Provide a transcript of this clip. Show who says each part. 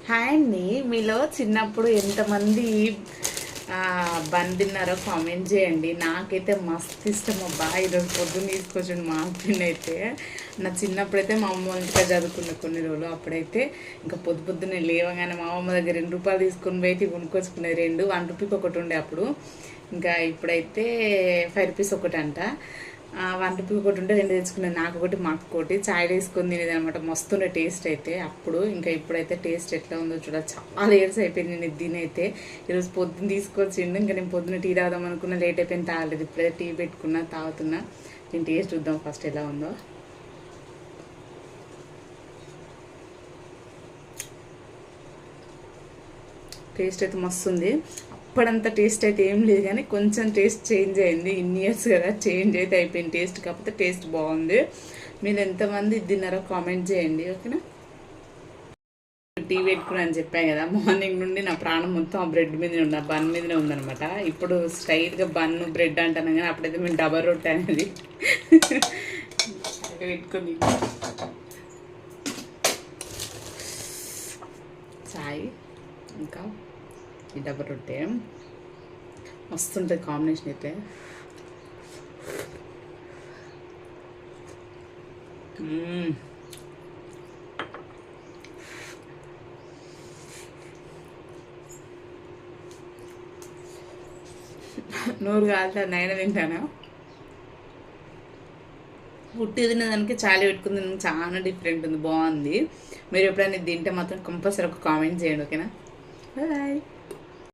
Speaker 1: Hi అండి. మీలో చిన్నప్పుడు ఎంతమంది బన్ తిన్నారో కామెంట్ చేయండి. నాకైతే మస్తు ఇష్టం అబ్బా. ఈరోజు పొద్దున్న తీసుకొచ్చిండు మా పిన్ అయితే. నా చిన్నప్పుడైతే మా అమ్మ ఇంటికి చదువుకున్న కొన్ని రోజులు. అప్పుడైతే ఇంకా పొద్దున్నే లేవగానే మా అమ్మ దగ్గర ₹2 తీసుకొని పోయి కొనుక్కొచ్చుకునేది. 1 రూపీకి ఒకటి ఉండే అప్పుడు. ఇంకా ఇప్పుడైతే ₹5 ఒకటి అంట. ₹1 ఒకటి ఉంటే 2 తెచ్చుకున్నాను. నాకు ఒకటి మా అక్క ఒకటి చాయ్ వేసుకొని తినేది అనమాట. మస్తుండే టేస్ట్ అయితే అప్పుడు. ఇంకా ఇప్పుడైతే టేస్ట్ ఎట్లా ఉందో చూడాలి. చాలా ఇయర్స్ అయిపోయింది నేను ఇది తినైతే. ఈరోజు పొద్దున్న తీసుకొచ్చిండు. ఇంకా నేను పొద్దున్న టీ తాగుదాం అనుకున్నా, లేట్ అయిపోయింది, తాగలేదు. ఇప్పుడైతే టీ పెట్టుకున్నా, తాగుతున్నా. నేను టేస్ట్ చూద్దాం ఫస్ట్ ఎలా ఉందో. టేస్ట్ అయితే మస్తు ఉంది. అప్పుడంతా టేస్ట్ అయితే ఏం లేదు, కానీ కొంచెం టేస్ట్ చేంజ్ అయింది. ఇన్ని ఇయర్స్ కదా, చేంజ్ అయితే అయిపోయింది టేస్ట్. కాకపోతే టేస్ట్ బాగుంది. మీరు ఎంతమంది తిన్నారో కామెంట్ చేయండి, ఓకేనా. టీ పెట్టుకుని అని చెప్పాను కదా, మార్నింగ్ నుండి నా ప్రాణం మొత్తం ఆ బ్రెడ్ మీదనే ఉంది, ఆ బన్ మీదనే ఉందనమాట. ఇప్పుడు స్ట్రైట్గా బన్ బ్రెడ్ అంటాను, కానీ అప్పుడైతే మేము డబల్ రొట్టె అనేది పెట్టుకుని చాయ్ ఇంకా ఈ డబల్ రొట్టె మస్తుంటుంది కాంబినేషన్ అయితే. నోరు కాలితే నైనా తింటాను. పుట్టి తినేదానికి చాలా పెట్టుకుని చాలా డిఫరెంట్ ఉంది, బాగుంది. మీరు ఎప్పుడైనా తింటే మాత్రం కంపల్సరీ ఒక కామెంట్ చేయండి, ఓకేనా. బాయ్.